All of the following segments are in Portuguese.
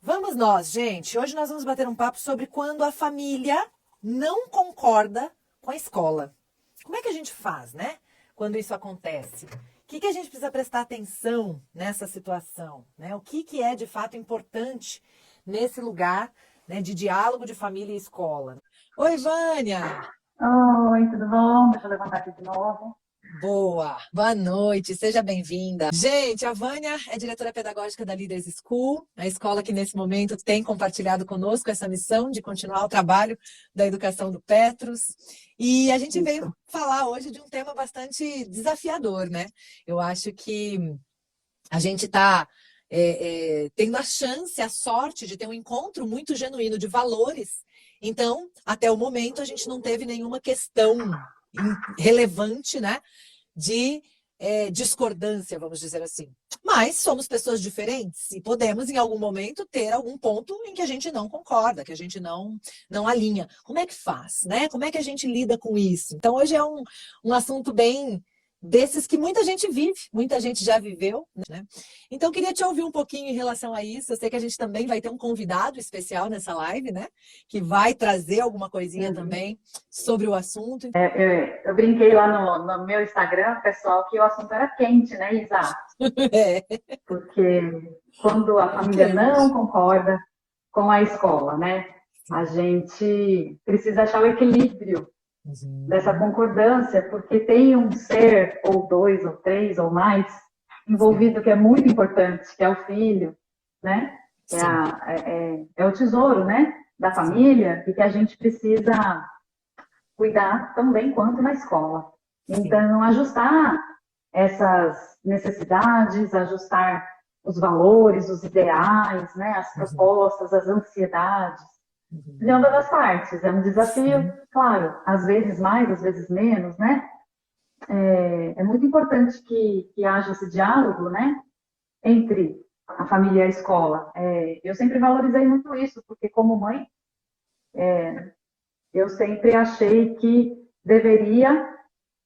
Vamos nós, gente. Hoje nós vamos bater um papo sobre quando a família não concorda com a escola. Como é que a gente faz, né? Quando isso acontece? O que a gente precisa prestar atenção nessa situação, né? O que é de fato importante nesse lugar, né, de diálogo de família e escola? Oi, Vânia! Oi, tudo bom? Deixa eu levantar aqui de novo. Boa noite, seja bem-vinda. Gente, a Vânia é diretora pedagógica da Leaders School, a escola que nesse momento tem compartilhado conosco essa missão de continuar o trabalho da educação do Petrus. E a gente veio Isso. falar hoje de um tema bastante desafiador, né? Eu acho que a gente está tendo a chance, a sorte de ter um encontro muito genuíno de valores. Então, até o momento, a gente não teve nenhuma questão relevante, né, de discordância, vamos dizer assim. Mas somos pessoas diferentes e podemos, em algum momento, ter algum ponto em que a gente não concorda, que a gente não alinha. Como é que faz, né? Como é que a gente lida com isso? Então, hoje é um assunto bem desses que muita gente vive, muita gente já viveu, né? Então, eu queria te ouvir um pouquinho em relação a isso. Eu sei que a gente também vai ter um convidado especial nessa live, né? Que vai trazer alguma coisinha Uhum. também sobre o assunto. Eu brinquei lá no meu Instagram, pessoal, que o assunto era quente, né, Isa? É, Porque quando a bem família não quente. concorda com a escola, né, a Sim. gente precisa achar o equilíbrio dessa Uhum. concordância, porque tem um ser, ou dois, ou três, ou mais, Sim, envolvido que é muito importante, que é o filho, né? sim, É o tesouro, né? Da sim. família, e que a gente precisa cuidar tão bem quanto na escola. Sim. Então, ajustar essas necessidades, ajustar os valores, os ideais, né, as Uhum. propostas, as ansiedades, de Uhum. ambas as partes. É um desafio, Sim. claro, às vezes mais, às vezes menos, né? É muito importante que haja esse diálogo, né, entre a família e a escola. Eu sempre valorizei muito isso, porque como mãe, eu sempre achei que deveria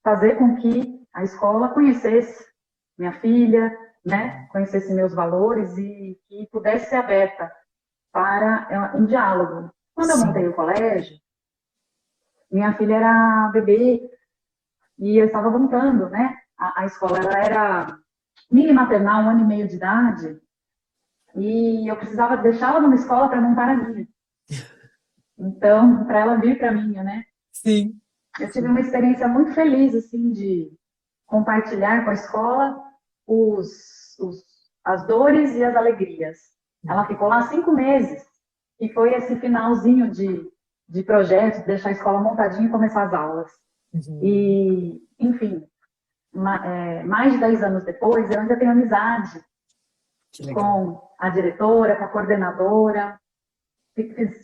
fazer com que a escola conhecesse minha filha, né, Uhum. conhecesse meus valores e que pudesse ser aberta para um diálogo. Quando eu montei Sim. o colégio, minha filha era bebê e eu estava montando, né, a escola. Ela era mini maternal, 1 ano e meio de idade, e eu precisava deixá-la numa escola para montar a minha. Então, para ela vir para a minha, né? Sim. Eu tive uma Sim. experiência muito feliz, assim, de compartilhar com a escola as dores e as alegrias. Ela ficou lá 5 meses e foi esse finalzinho de projeto, de deixar a escola montadinha e começar as aulas. Uhum. E, enfim, mais de 10 anos depois, eu ainda tenho amizade Que legal. com a diretora, com a coordenadora.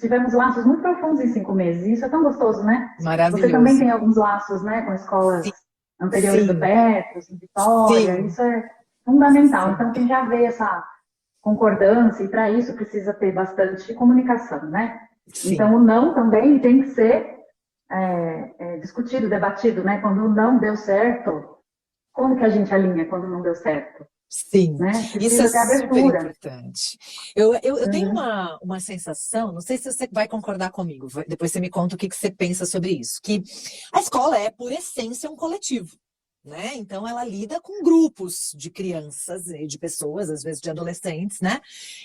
Tivemos laços muito profundos em 5 meses. E isso é tão gostoso, né? Você também Maravilhoso. tem alguns laços, né, com escolas Sim. anteriores do Sim. Petros, em Vitória. Sim. Isso é fundamental. Sim. Então, quem já vê essa concordância, e para isso precisa ter bastante comunicação, né? Então, Sim. o não também tem que ser discutido, debatido, né? Quando não deu certo, como que a gente alinha quando não deu certo? Sim, Né? isso é Precisa ter super abertura. importante. Eu tenho Uhum. uma sensação, não sei se você vai concordar comigo, depois você me conta o que você pensa sobre isso, que a escola é, por essência, um coletivo. Né? Então, ela lida com grupos de crianças e de pessoas, às vezes de adolescentes, né?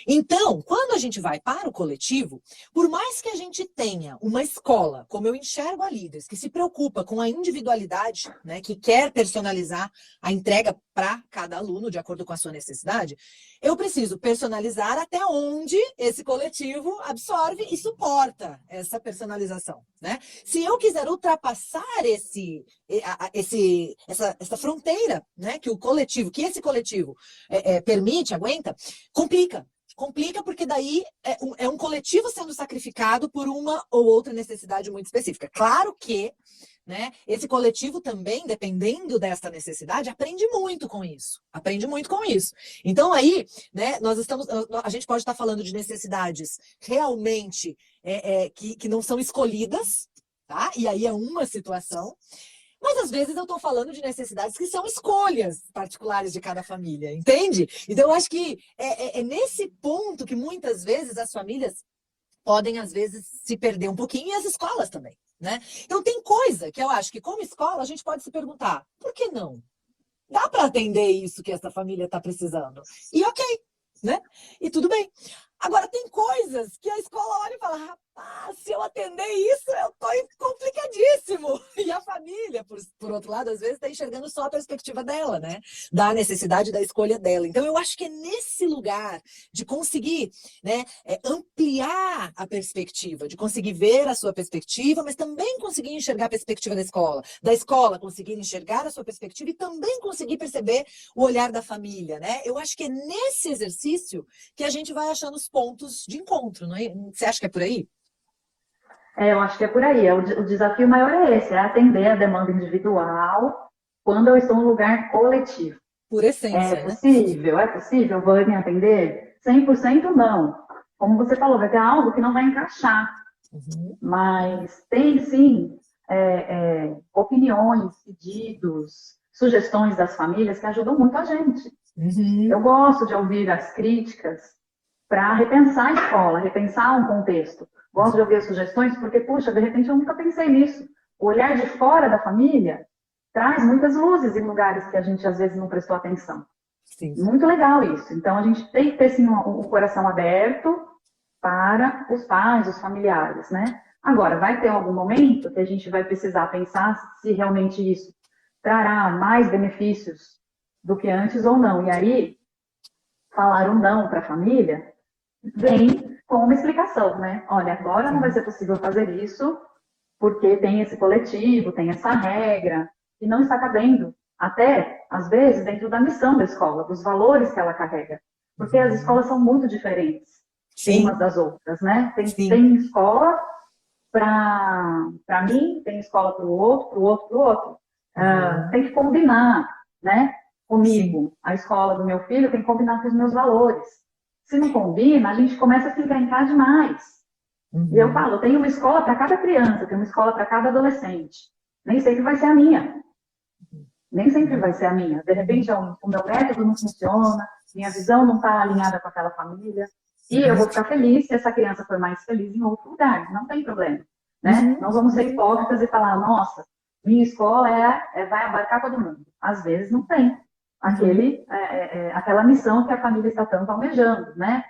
Então, quando a gente vai para o coletivo, por mais que a gente tenha uma escola, como eu enxergo a Líderes, que se preocupa com a individualidade, né? Que quer personalizar a entrega para cada aluno, de acordo com a sua necessidade, eu preciso personalizar até onde esse coletivo absorve e suporta essa personalização, né? Se eu quiser ultrapassar essa fronteira, né, que esse coletivo permite, aguenta, complica. Complica porque daí é um coletivo sendo sacrificado por uma ou outra necessidade muito específica. Claro que, né, esse coletivo também, dependendo dessa necessidade, aprende muito com isso. Aprende muito com isso. Então aí, né, a gente pode estar falando de necessidades realmente que não são escolhidas, tá? E aí é uma situação. Mas às vezes eu estou falando de necessidades que são escolhas particulares de cada família, entende? Então eu acho que é nesse ponto que muitas vezes as famílias podem, às vezes, se perder um pouquinho, e as escolas também, né? Então tem coisa que eu acho que, como escola, a gente pode se perguntar, por que não? Dá para atender isso que essa família está precisando. E ok, né? E tudo bem. Agora, tem coisas que a escola olha e fala, rapaz, se eu atender isso, eu estou complicadíssimo. E a família, por outro lado, às vezes está enxergando só a perspectiva dela, né? Da necessidade da escolha dela. Então, eu acho que é nesse lugar de conseguir, né, ampliar a perspectiva, de conseguir ver a sua perspectiva, mas também conseguir enxergar a perspectiva da escola conseguir enxergar a sua perspectiva e também conseguir perceber o olhar da família, né? Eu acho que é nesse exercício que a gente vai achando os pontos de encontro, não é? Você acha que é por aí? Eu acho que é por aí. O desafio maior é esse, é atender a demanda individual quando eu estou em um lugar coletivo. Por essência, né? É possível, Vânia, atender? 100% não. Como você falou, vai ter algo que não vai encaixar. Uhum. Mas tem, sim, opiniões, pedidos, sugestões das famílias que ajudam muito a gente. Uhum. Eu gosto de ouvir as críticas para repensar a escola, repensar um contexto. Gosto de ouvir as sugestões porque, puxa, de repente eu nunca pensei nisso. O olhar de fora da família traz muitas luzes em lugares que a gente às vezes não prestou atenção. Sim. Muito legal isso. Então a gente tem que ter sim um coração aberto para os pais, os familiares, né? Agora, vai ter algum momento que a gente vai precisar pensar se realmente isso trará mais benefícios do que antes ou não. E aí, falar um não para a família vem com uma explicação, né? Olha, agora não vai ser possível fazer isso porque tem esse coletivo, tem essa regra, e não está cabendo, até, às vezes, dentro da missão da escola, dos valores que ela carrega. Porque as escolas são muito diferentes Sim. umas das outras, né? Sim. Tem escola para mim, tem escola para o outro, para o outro, para o outro. Tem que combinar, né? Comigo. Sim. A escola do meu filho tem que combinar com os meus valores. Se não combina, a gente começa a se encrencar demais. Uhum. E eu falo, tem uma escola para cada criança, tem uma escola para cada adolescente. Nem sempre vai ser a minha. Nem sempre vai ser a minha. De repente, o meu método não funciona, minha visão não está alinhada com aquela família. E eu vou ficar feliz se essa criança for mais feliz em outro lugar. Não tem problema. Né? Uhum. Não vamos ser hipócritas e falar, nossa, minha escola vai abarcar todo mundo. Às vezes não tem. Aquela missão que a família está tanto almejando. Né?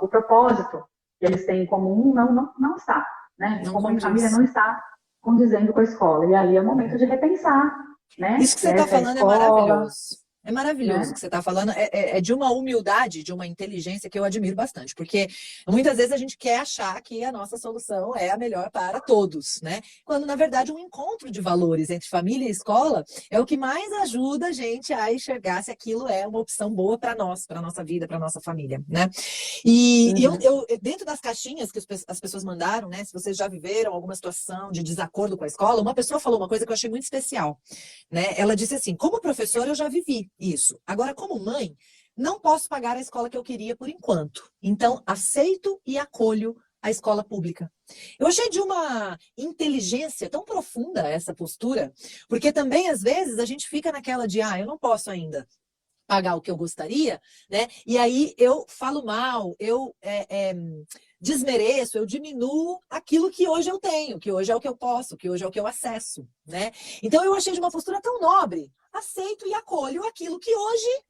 O propósito que eles têm em comum não está. Né? Como a família não está condizendo com a escola. E aí é o momento de repensar. Né? Isso que você está falando é maravilhoso. É maravilhoso o que você está falando. É de uma humildade, de uma inteligência que eu admiro bastante. Porque muitas vezes a gente quer achar que a nossa solução é a melhor para todos, né? Quando, na verdade, um encontro de valores entre família e escola é o que mais ajuda a gente a enxergar se aquilo é uma opção boa para nós, para a nossa vida, para a nossa família, né? E eu, dentro das caixinhas que as pessoas mandaram, né? Se vocês já viveram alguma situação de desacordo com a escola, uma pessoa falou uma coisa que eu achei muito especial, né? Ela disse assim, como professora eu já vivi isso. Agora, como mãe, não posso pagar a escola que eu queria por enquanto. Então, aceito e acolho a escola pública. Eu achei de uma inteligência tão profunda essa postura, porque também, às vezes, a gente fica naquela de, eu não posso ainda pagar o que eu gostaria, né? E aí eu falo mal, eu desmereço, eu diminuo aquilo que hoje eu tenho, que hoje é o que eu posso, que hoje é o que eu acesso, né? Então eu achei de uma postura tão nobre, aceito e acolho aquilo que hoje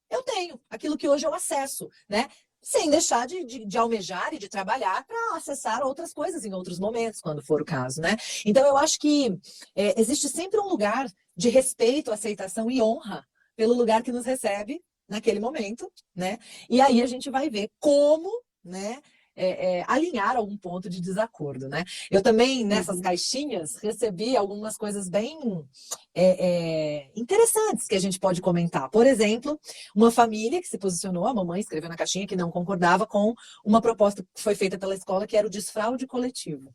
eu tenho, aquilo que hoje eu acesso, né? Sem deixar de almejar e de trabalhar para acessar outras coisas em outros momentos, quando for o caso, né? Então eu acho que existe sempre um lugar de respeito, aceitação e honra pelo lugar que nos recebe naquele momento, né? E aí a gente vai ver como, né? Alinhar algum ponto de desacordo, né? Eu também, nessas caixinhas, recebi algumas coisas bem interessantes que a gente pode comentar. Por exemplo, uma família que se posicionou, a mamãe escreveu na caixinha que não concordava com uma proposta que foi feita pela escola, que era o desfraude coletivo.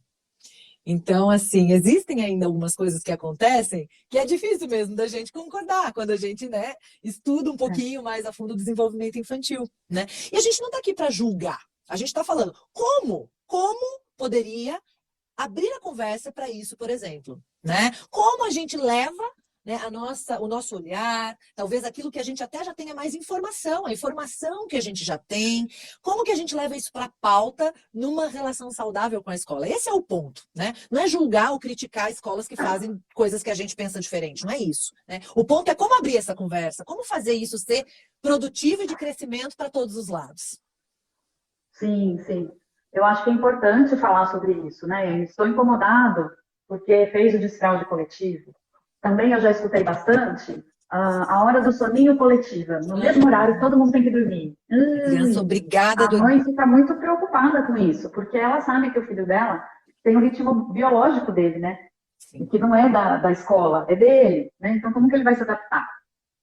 Então, assim, existem ainda algumas coisas que acontecem que é difícil mesmo da gente concordar quando a gente, né, estuda um pouquinho mais a fundo o desenvolvimento infantil, né? E a gente não está aqui para julgar. A gente está falando como poderia abrir a conversa para isso, por exemplo, né? Como a gente leva, né, o nosso olhar, talvez aquilo que a gente até já tenha mais informação, a informação que a gente já tem, como que a gente leva isso para a pauta numa relação saudável com a escola? Esse é o ponto, né? Não é julgar ou criticar escolas que fazem coisas que a gente pensa diferente, não é isso, né? O ponto é como abrir essa conversa, como fazer isso ser produtivo e de crescimento para todos os lados. Sim, sim. Eu acho que é importante falar sobre isso, né? Eu estou incomodado porque fez o desfraude coletivo. Também eu já escutei bastante a hora do soninho coletiva. No mesmo horário, todo mundo tem que dormir. A criança obrigada a A mãe dormir. fica muito preocupada com isso, porque ela sabe que o filho dela tem um ritmo biológico dele, né? E Sim. que não é da escola, é dele, né? Então, como que ele vai se adaptar?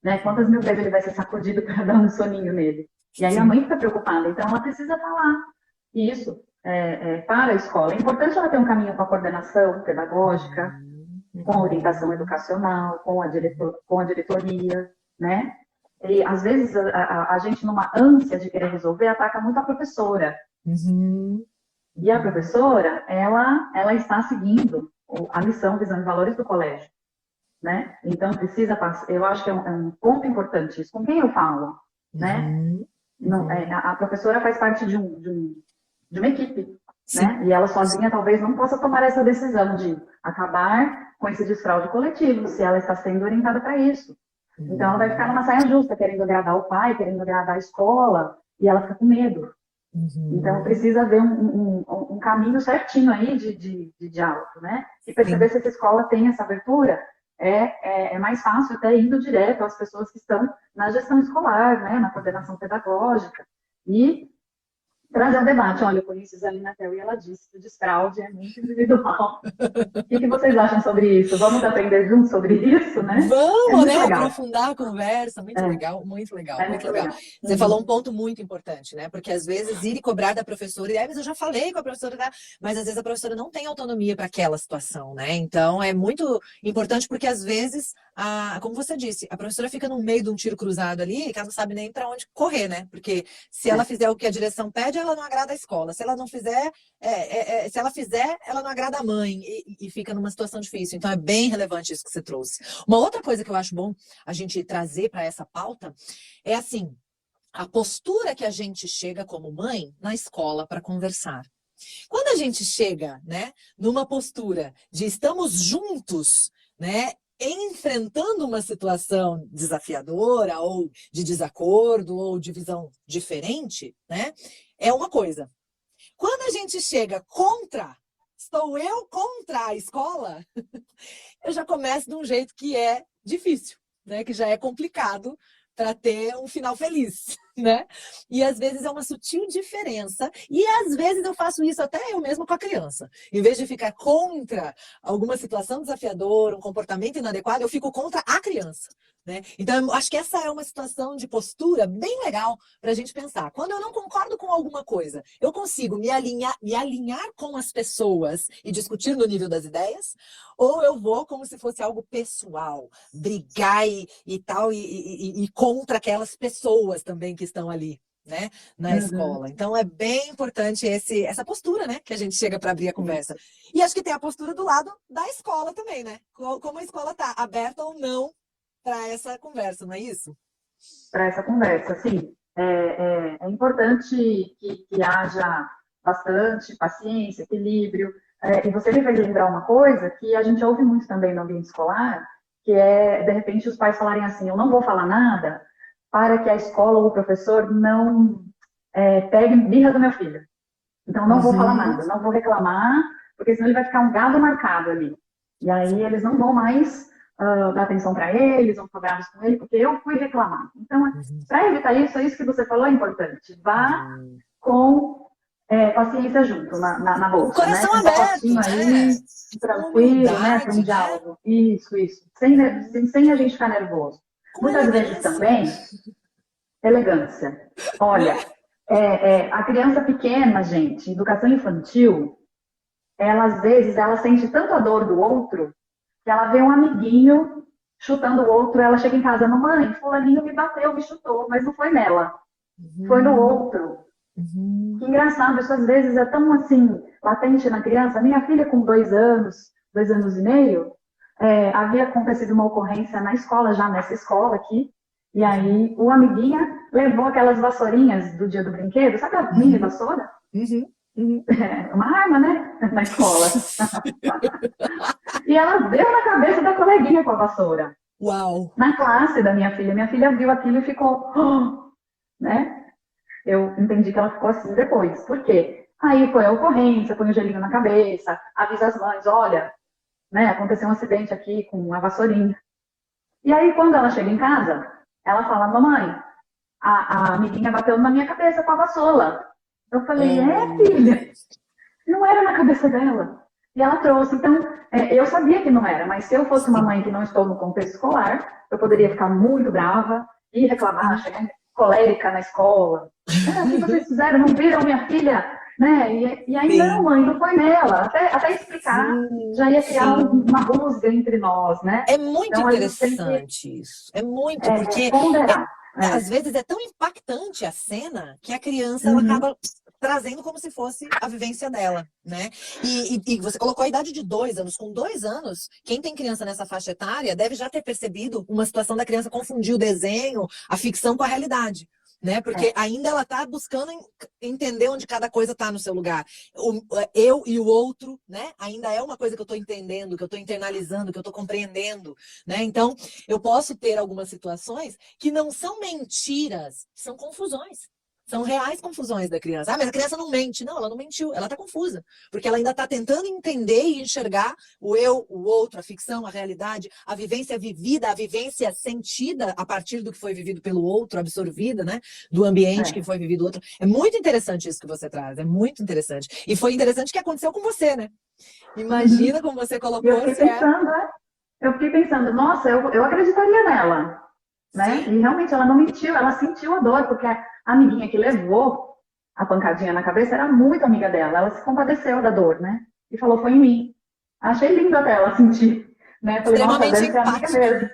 Né? Quantas mil vezes ele vai ser sacudido para dar um soninho nele? E aí a Sim. mãe fica preocupada, então ela precisa falar isso para a escola. É importante ela ter um caminho com a coordenação pedagógica, com a orientação educacional, com a diretoria, né? E às vezes a gente, numa ânsia de querer resolver, ataca muito a professora. Uhum. E a professora, ela está seguindo a missão, visão e valores do colégio, né? Então precisa passar. Eu acho que é um ponto importante isso. Com quem eu falo, né? Uhum. Não, Uhum. a professora faz parte de uma equipe, Sim. né? E ela sozinha talvez não possa tomar essa decisão de acabar com esse desfraude coletivo, se ela está sendo orientada para isso. Então ela vai ficar Uhum. numa saia justa, querendo agradar o pai, querendo agradar a escola, e ela fica com medo. Então Uhum. precisa haver um caminho certinho aí de diálogo, né? E perceber Sim. se essa escola tem essa abertura. É mais fácil até indo direto às pessoas que estão na gestão escolar, né? Na coordenação pedagógica. E trazer o debate. Olha, eu conheço Zalina Tel e ela disse que o desfraude é muito individual. O que vocês acham sobre isso? Vamos aprender juntos sobre isso, né? É Vamos, muito né? legal. Aprofundar a conversa. Muito É, legal, muito legal, é muito muito legal. legal. Você falou um Uhum. ponto muito importante, né? Porque às vezes ir e cobrar da professora, e aí, mas eu já falei com a professora, tá? Mas às vezes a professora não tem autonomia para aquela situação, né? Então é muito importante porque às vezes, como você disse, a professora fica no meio de um tiro cruzado ali, que ela não sabe nem para onde correr, né? Porque se ela É, fizer o que a direção pede, ela não agrada a escola. Se ela não fizer, se ela fizer, ela não agrada a mãe e fica numa situação difícil. Então é bem relevante isso que você trouxe. Uma outra coisa que eu acho bom a gente trazer para essa pauta é assim, a postura que a gente chega como mãe na escola para conversar. Quando a gente chega, né, numa postura de estamos juntos, né, enfrentando uma situação desafiadora ou de desacordo ou de visão diferente, né, é uma coisa. Quando a gente chega contra, estou eu contra a escola, eu já começo de um jeito que é difícil, né? Que já é complicado para ter um final feliz, né? E às vezes é uma sutil diferença, e às vezes eu faço isso até eu mesma com a criança. Em vez de ficar contra alguma situação desafiadora, um comportamento inadequado, eu fico contra a criança, né? Então, eu acho que essa é uma situação de postura bem legal para a gente pensar. Quando eu não concordo com alguma coisa, eu consigo me alinhar com as pessoas e discutir no nível das ideias, ou eu vou como se fosse algo pessoal, brigar e tal, e contra aquelas pessoas também que estão ali, né, na uhum. escola. Então é bem importante essa postura, né, que a gente chega para abrir a conversa. E acho que tem a postura do lado da escola também, né? Como a escola está aberta ou não para essa conversa, não é isso? Para essa conversa, sim. É importante que haja bastante paciência, equilíbrio. E você me fez lembrar uma coisa que a gente ouve muito também no ambiente escolar, que é, de repente, os pais falarem assim, eu não vou falar nada para que a escola ou o professor não pegue birra do meu filho. Então, não vou falar Uhum, nada, não vou reclamar, porque senão ele vai ficar um gado marcado ali. E aí sim. eles não vão mais dar atenção para ele, eles vão ficar bravos com ele, porque eu fui reclamar. Então, Uhum, para evitar isso, é isso que você falou é importante. Vá uhum. com paciência junto, na Com o bolsa, né? coração Com um aberto, pacotinho né? aí, Com tranquilo, né? Para um humildade, né? diálogo. Isso. Sem a gente ficar nervoso. Com Muitas vezes elegância, também, elegância. né? Olha, a criança pequena, gente, educação infantil, ela às vezes ela sente tanto a dor do outro que ela vê um amiguinho chutando o outro, ela chega em casa, mamãe, fulaninho me bateu, me chutou, mas não foi nela, foi no Uhum, outro. Que uhum, engraçado, isso às vezes é tão assim, latente na criança. Minha filha com 2 anos e meio, havia acontecido uma ocorrência na escola, já nessa escola aqui, e aí o amiguinha levou aquelas vassourinhas do dia do brinquedo, sabe a mini vassoura? Uhum. Uhum. Uma arma, né? Na escola. E ela deu na cabeça da coleguinha com a vassoura. Uau! Na classe da minha filha. Minha filha viu aquilo e ficou, "Oh", né? Eu entendi que ela ficou assim depois. Por quê? Aí foi a ocorrência, põe o gelinho na cabeça, avisa as mães, olha, né, aconteceu um acidente aqui com a vassourinha. E aí, quando ela chega em casa, ela fala, mamãe, a amiguinha bateu na minha cabeça com a vassoura. Eu falei, filha, não era na cabeça dela. E ela trouxe, então, eu sabia que não era, mas se eu fosse uma Sim. mãe que não estou no contexto escolar, eu poderia ficar muito brava e reclamar, chegar colérica na escola. O que vocês fizeram? Não viram minha filha? Né? E aí, não, Sim. mãe, não foi nela. Até explicar, já ia criar Sim. uma rusga entre nós, né? É muito Então, a gente tem que interessante isso. É muito, porque ponderar. às vezes é tão impactante a cena que a criança ela Uhum. acaba trazendo como se fosse a vivência dela, né? E você colocou a idade de 2 anos. Com 2 anos, quem tem criança nessa faixa etária deve já ter percebido uma situação da criança confundir o desenho, a ficção com a realidade. Né? Porque ainda ela está buscando entender onde cada coisa está no seu lugar. Eu e o outro, né? Ainda é uma coisa que eu estou entendendo, que eu estou internalizando, que eu estou compreendendo. Né? Então, eu posso ter algumas situações que não são mentiras, são confusões. São reais confusões da criança. Ah, mas a criança não mente. Não, ela não mentiu, ela está confusa. Porque ela ainda está tentando entender e enxergar o eu, o outro, a ficção, a realidade, a vivência vivida, a vivência sentida a partir do que foi vivido pelo outro, absorvida, né? Do ambiente que foi vivido outro. É muito interessante isso que você traz, é muito interessante. E foi interessante que aconteceu com você, né? Imagina como você E colocou. eu fiquei pensando, nossa, eu acreditaria nela. Né? Sim. E realmente ela não mentiu, ela sentiu a dor, porque a amiguinha que levou a pancadinha na cabeça era muito amiga dela. Ela se compadeceu da dor, né? E falou, foi em mim. Achei lindo até ela sentir. Né? Falei, nossa, Extremamente deve ser amiga empática. mesmo.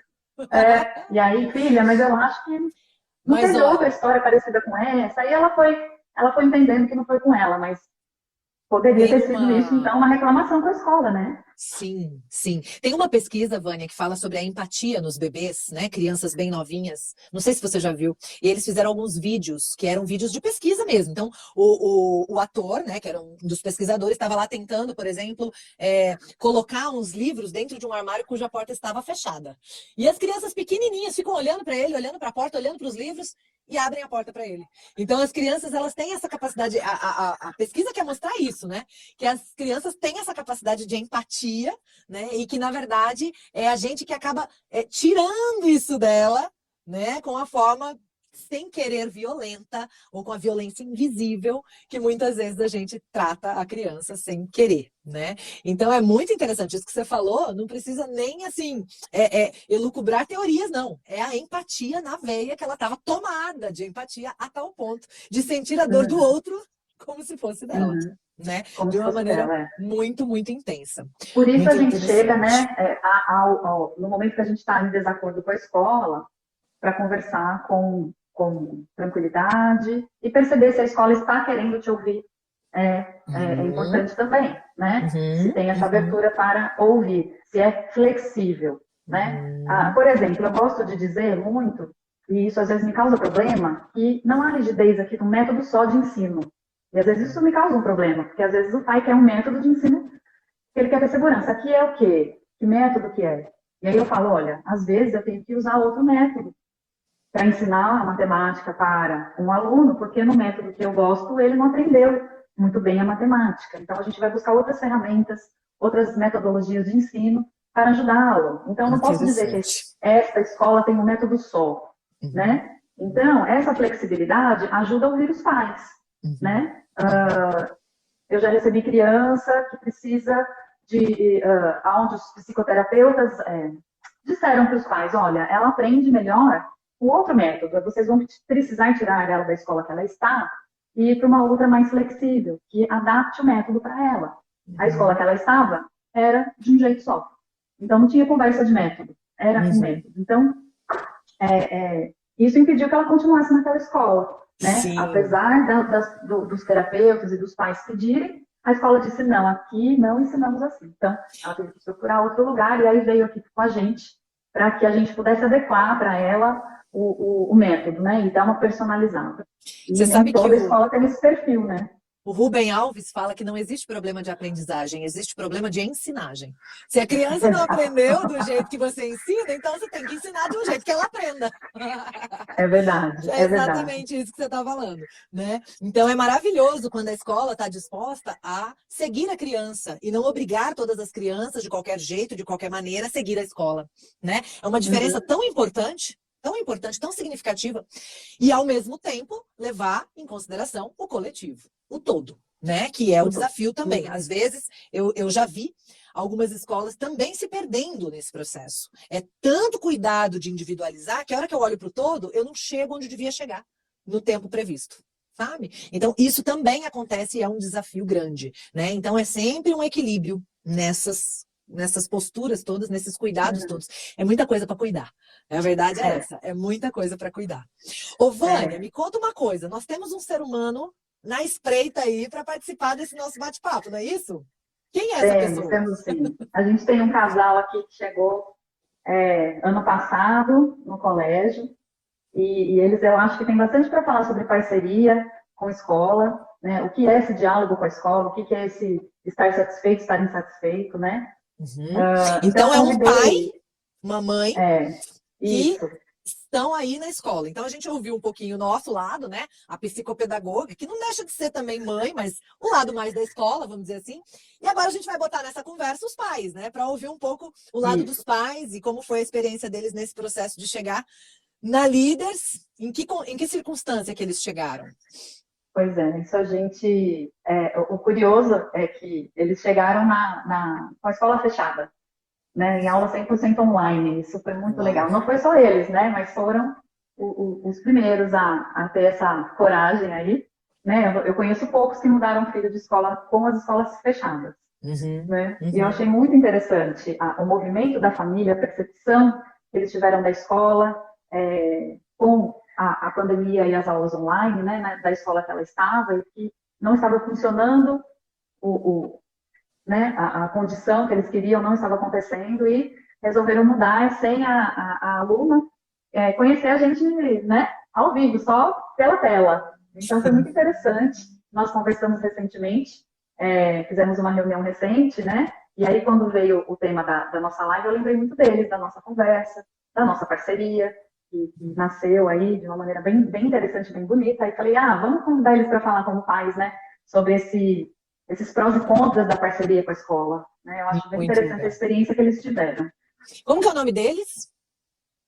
E aí, filha, mas eu acho que não Mas teve outra olha, história parecida com essa. Aí ela foi entendendo que não foi com ela, mas poderia tem ter sido isso, uma. então, uma reclamação com a escola, né? Sim, sim. Tem uma pesquisa, Vânia, que fala sobre a empatia nos bebês, né? Crianças bem novinhas. Não sei se você já viu. E eles fizeram alguns vídeos, que eram vídeos de pesquisa mesmo. Então, o ator, né, que era um dos pesquisadores, estava lá tentando, por exemplo, colocar uns livros dentro de um armário cuja porta estava fechada. E as crianças pequenininhas ficam olhando para ele, olhando para a porta, olhando para os livros e abrem a porta para ele. Então, as crianças, elas têm essa capacidade. A pesquisa quer mostrar isso, né? Que as crianças têm essa capacidade de empatia, né? E que, na verdade, é a gente que acaba tirando isso dela, né? Com a forma sem querer violenta ou com a violência invisível que muitas vezes a gente trata a criança sem querer, né? Então é muito interessante isso que você falou, não precisa nem assim elucubrar teorias, não. É a empatia na veia que ela estava tomada de empatia a tal ponto de sentir a dor do outro como se fosse dela, né? Como De se uma fosse maneira dela, muito, muito intensa. Por isso a Muito gente chega, interessante. né, no momento que a gente está em desacordo com a escola, para conversar com tranquilidade e perceber se a escola está querendo te ouvir. É Uhum, importante também, né? Se uhum, tem essa uhum, abertura para ouvir, se é flexível, né? uhum. Por exemplo, eu gosto de dizer muito, e isso às vezes me causa problema, que não há rigidez aqui no método só de ensino. E às vezes isso me causa um problema, porque às vezes o pai quer um método de ensino que ele quer ter segurança. Aqui é o quê? Que método que é? E aí eu falo, olha, às vezes eu tenho que usar outro método para ensinar a matemática para um aluno, porque no método que eu gosto, ele não aprendeu muito bem a matemática. Então, a gente vai buscar outras ferramentas, outras metodologias de ensino para ajudá-lo. Então, eu não posso dizer que Interessante. esta escola tem um método só, Uhum, né? Então, essa flexibilidade ajuda a ouvir os pais, uhum, né? Eu já recebi criança que precisa onde os psicoterapeutas disseram para os pais, olha, ela aprende melhor o outro método, vocês vão precisar tirar ela da escola que ela está e ir para uma outra mais flexível, que adapte o método para ela. A escola uhum, que ela estava era de um jeito só. Então, não tinha conversa de método, era um uhum. método. Então, isso impediu que ela continuasse naquela escola. Né? Sim. Apesar dos terapeutas e dos pais pedirem, A escola disse, não, aqui não ensinamos assim. Então, ela teve que procurar outro lugar, e aí veio aqui com a gente, para que a gente pudesse adequar para ela o método, né? E dar uma personalizada. Você E nem sabe que toda escola tem esse perfil, né? o Rubem Alves fala que não existe problema de aprendizagem, existe problema de ensinagem. Se a criança não aprendeu do jeito que você ensina, então você tem que ensinar de um jeito que ela aprenda. É verdade, É é verdade. exatamente isso que você está falando, né? Então é maravilhoso quando a escola está disposta a seguir a criança e não obrigar todas as crianças de qualquer jeito, de qualquer maneira, a seguir a escola, né? É uma diferença tão importante, tão significativa, e ao mesmo tempo levar em consideração o coletivo, o todo, né? Que é o desafio também. Às vezes eu já vi algumas escolas também se perdendo nesse processo. É tanto cuidado de individualizar que a hora que eu olho para o todo, eu não chego onde devia chegar no tempo previsto. Sabe? Então, isso também acontece e é um desafio grande, né? Então, é sempre um equilíbrio nessas posturas todas, nesses cuidados todos. É muita coisa para cuidar. A verdade é essa, é muita coisa para cuidar. Ô, Vânia, me conta uma coisa. Nós temos um ser humano na espreita aí para participar desse nosso bate-papo, não é isso? Quem é essa pessoa? Temos sim. A gente tem um casal aqui que chegou ano passado no colégio, e eles, eu acho que tem bastante para falar sobre parceria com a escola, né? O que é esse diálogo com a escola, o que é esse estar satisfeito, estar insatisfeito, né? Então é um pai, uma mãe que isso. estão aí na escola. Então a gente ouviu um pouquinho o nosso lado, né? A psicopedagoga, que não deixa de ser também mãe, mas o lado mais da escola, vamos dizer assim. E agora a gente vai botar nessa conversa os pais, né? Para ouvir um pouco o lado dos pais e como foi a experiência deles nesse processo de chegar na Líderes, em que circunstância que eles chegaram? Pois é, isso a gente... o curioso é que eles chegaram com a escola fechada, né, em aula 100% online. Isso foi muito legal. Não foi só eles, né, mas foram os primeiros a ter essa coragem aí. Né? Eu conheço poucos que mudaram filho de escola com as escolas fechadas. Né? E eu achei muito interessante o movimento da família, a percepção que eles tiveram da escola, com a pandemia e as aulas online, né, da escola que ela estava, e que não estava funcionando né, a condição que eles queriam não estava acontecendo, e resolveram mudar sem a aluna conhecer a gente, né, ao vivo, só pela tela. Então foi muito interessante. Nós conversamos recentemente, fizemos uma reunião recente, né, e aí quando veio o tema da nossa live, eu lembrei muito deles, da nossa conversa, da nossa parceria, que nasceu aí de uma maneira bem, bem interessante, bem bonita. Aí falei, vamos convidar eles para falar como pais, né, sobre esses prós e contras da parceria com a escola. Né? Eu acho bem interessante a experiência que eles tiveram. Como que é o nome deles?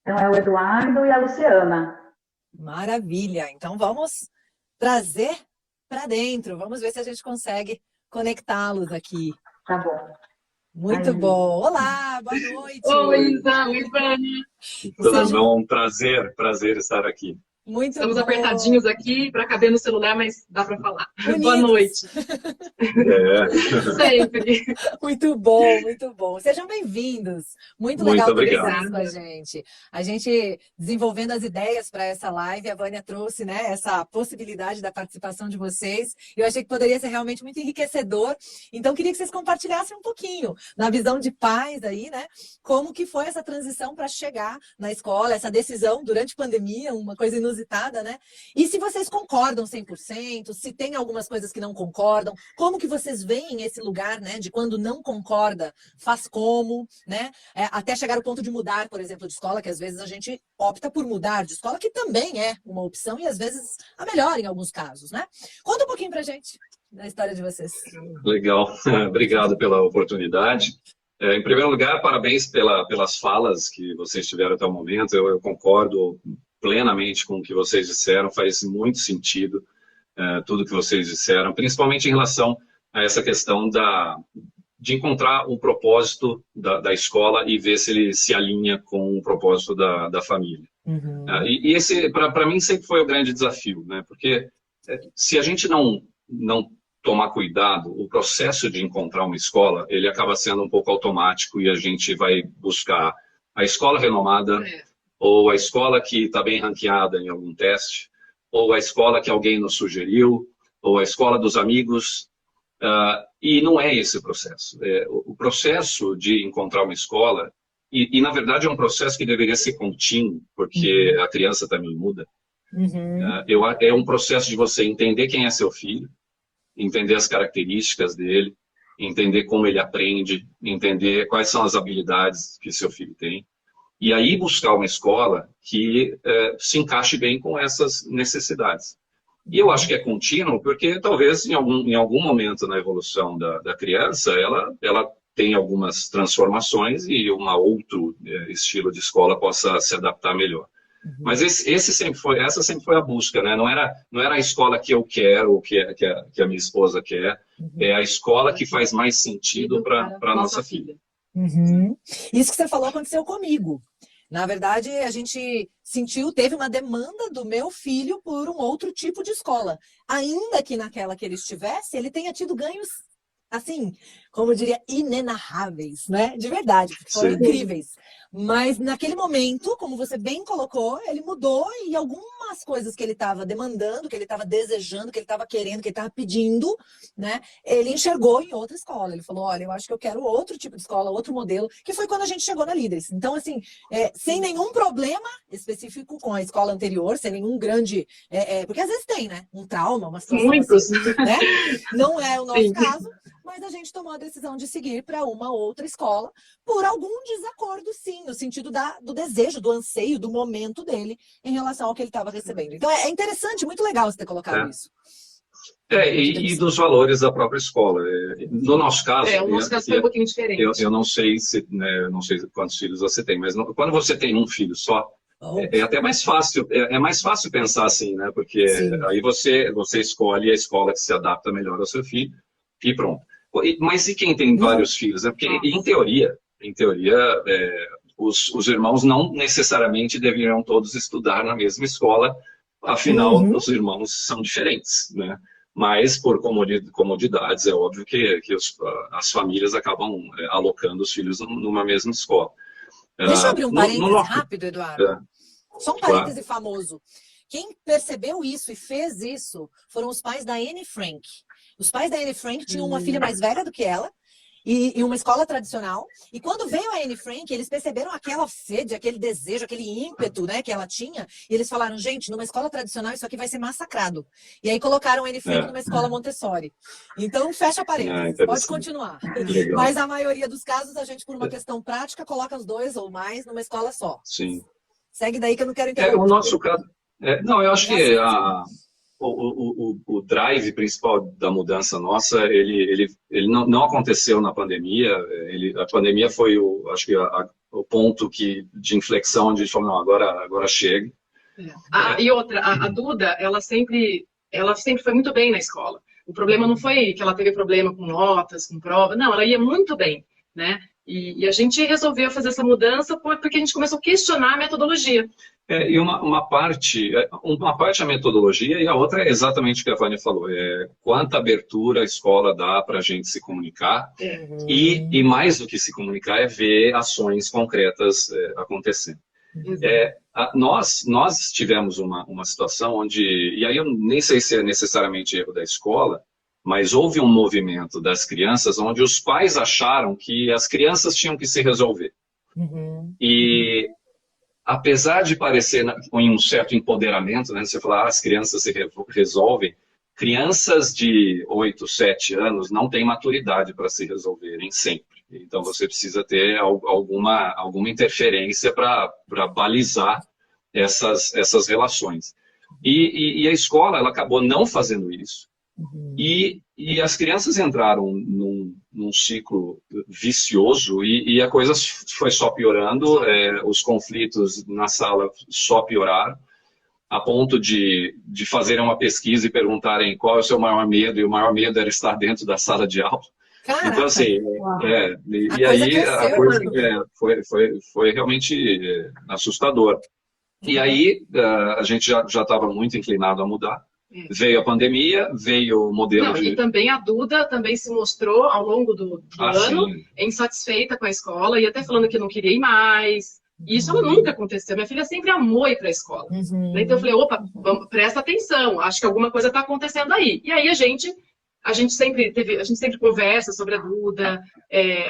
Então, é o Eduardo e a Luciana. Maravilha! Então, vamos trazer para dentro. Vamos ver se a gente consegue conectá-los aqui. Tá bom. Muito bom. Olá, boa noite. Oi, Isa. Oi, Vânia. Tudo bom? Um prazer estar aqui. Muito Estamos bom. apertadinhos aqui para caber no celular, mas dá para falar. Unidos. Boa noite. Sempre. Muito bom, muito bom. Sejam bem-vindos. Muito legal ter vocês com a gente. A gente desenvolvendo as ideias para essa live, a Vânia trouxe, né, essa possibilidade da participação de vocês. Eu achei que poderia ser realmente muito enriquecedor. Então, queria que vocês compartilhassem um pouquinho, na visão de pais aí, né, como que foi essa transição para chegar na escola, essa decisão durante a pandemia, uma coisa inusitada, né? E se vocês concordam 100%, se tem algumas coisas que não concordam, como que vocês veem esse lugar, né, de quando não concorda, faz como, né? Até chegar ao ponto de mudar, por exemplo, de escola, que às vezes a gente opta por mudar de escola, que também é uma opção e às vezes a melhor em alguns casos, né? Conta um pouquinho pra gente da história de vocês. Legal, obrigado pela oportunidade. Em primeiro lugar, parabéns pelas falas que vocês tiveram até o momento. Eu concordo plenamente com o que vocês disseram, faz muito sentido tudo que vocês disseram, principalmente em relação a essa questão de encontrar um propósito da escola e ver se ele se alinha com o propósito da família. E esse, para mim, sempre foi o grande desafio, né? Porque se a gente não tomar cuidado, o processo de encontrar uma escola, ele acaba sendo um pouco automático e a gente vai buscar a escola renomada, ou a escola que está bem ranqueada em algum teste, ou a escola que alguém nos sugeriu, ou a escola dos amigos. E não é esse o processo. O processo de encontrar uma escola, e na verdade é um processo que deveria ser contínuo, porque a criança também muda. É um processo de você entender quem é seu filho, entender as características dele, entender como ele aprende, entender quais são as habilidades que seu filho tem, e aí buscar uma escola que se encaixe bem com essas necessidades. E eu acho que é contínuo, porque talvez em algum momento na evolução da criança, ela tem algumas transformações e outro estilo de escola possa se adaptar melhor. Mas essa sempre foi a busca, né? Não era a escola que eu quero, ou que a minha esposa quer, é a escola que faz mais sentido para a nossa filha. Isso que você falou aconteceu comigo. Na verdade, a gente teve uma demanda do meu filho por um outro tipo de escola. Ainda que naquela que ele estivesse, ele tenha tido ganhos, assim, como eu diria, inenarráveis, né? De verdade, porque foram incríveis. Mas naquele momento, como você bem colocou, ele mudou e algumas coisas que ele estava demandando, que ele estava desejando, que ele estava querendo, que ele estava pedindo, né? Ele enxergou em outra escola. Ele falou, olha, eu acho que eu quero outro tipo de escola, outro modelo, que foi quando a gente chegou na Líderes. Então, assim, sem nenhum problema específico com a escola anterior, sem nenhum grande... porque às vezes tem, né? Um trauma, uma situação Muitos. assim, né? Não é o nosso caso, mas a gente tomou a decisão de seguir para uma outra escola por algum desacordo, sim, no sentido do desejo, do anseio, do momento dele em relação ao que ele estava recebendo. Então é interessante, muito legal você ter colocado isso. E dos valores da própria escola. No nosso caso... o nosso caso foi um pouquinho diferente. Eu não sei não sei quantos filhos você tem, mas quando você tem um filho só, é até mais fácil, é mais fácil pensar assim, né? Porque aí você escolhe a escola que se adapta melhor ao seu filho e pronto. Mas e quem tem vários filhos? Porque, em teoria, os irmãos não necessariamente deveriam todos estudar na mesma escola, afinal, os irmãos são diferentes, né? Mas, por comodidades, é óbvio que as famílias acabam alocando os filhos numa mesma escola. Deixa eu abrir um parêntese rápido, Eduardo. Só um parêntese famoso. Quem percebeu isso e fez isso foram os pais da Anne Frank. Os pais da Anne Frank tinham uma filha mais velha do que ela, e uma escola tradicional. E quando veio a Anne Frank, eles perceberam aquela sede, aquele desejo, aquele ímpeto, né, que ela tinha. E eles falaram, gente, numa escola tradicional isso aqui vai ser massacrado. E aí colocaram a Anne Frank numa escola Montessori. Então, fecha parênteses, pode continuar. Mas a maioria dos casos, a gente, por uma questão prática, coloca os dois ou mais numa escola só. Sim. Segue daí que eu não quero interromper. O nosso caso... não, eu acho que o drive principal da mudança nossa, ele não aconteceu na pandemia. A pandemia foi, acho que, o ponto de inflexão onde a gente falou, não, agora chega. E outra, a Duda, ela sempre foi muito bem na escola. O problema não foi que ela teve problema com notas, com prova, não, ela ia muito bem, né? E a gente resolveu fazer essa mudança porque a gente começou a questionar a metodologia. E uma parte é a metodologia e a outra é exatamente o que a Vânia falou. Quanta abertura a escola dá para a gente se comunicar e mais do que se comunicar é ver ações concretas acontecendo. Nós tivemos uma situação onde, e aí eu nem sei se é necessariamente erro da escola, mas houve um movimento das crianças onde os pais acharam que as crianças tinham que se resolver. E apesar de parecer em um certo empoderamento, né, você falar, as crianças se resolvem, crianças de 8, 7 anos não têm maturidade para se resolverem sempre. Então você precisa ter alguma interferência para balizar essas relações. E a escola ela acabou não fazendo isso. E as crianças entraram num ciclo vicioso e a coisa foi só piorando, os conflitos na sala só pioraram, a ponto de fazerem uma pesquisa e perguntarem qual é o seu maior medo, e o maior medo era estar dentro da sala de aula. Caraca. Então, assim, e aí a coisa foi realmente assustadora. E aí a gente já estava muito inclinado a mudar. Veio a pandemia, veio o modelo E também a Duda também se mostrou, ao longo do ano, insatisfeita com a escola, e até falando que não queria ir mais. E isso nunca aconteceu. Minha filha sempre amou ir para a escola. Então eu falei, opa, presta atenção, acho que alguma coisa está acontecendo aí. E aí a gente a gente sempre conversa sobre a Duda,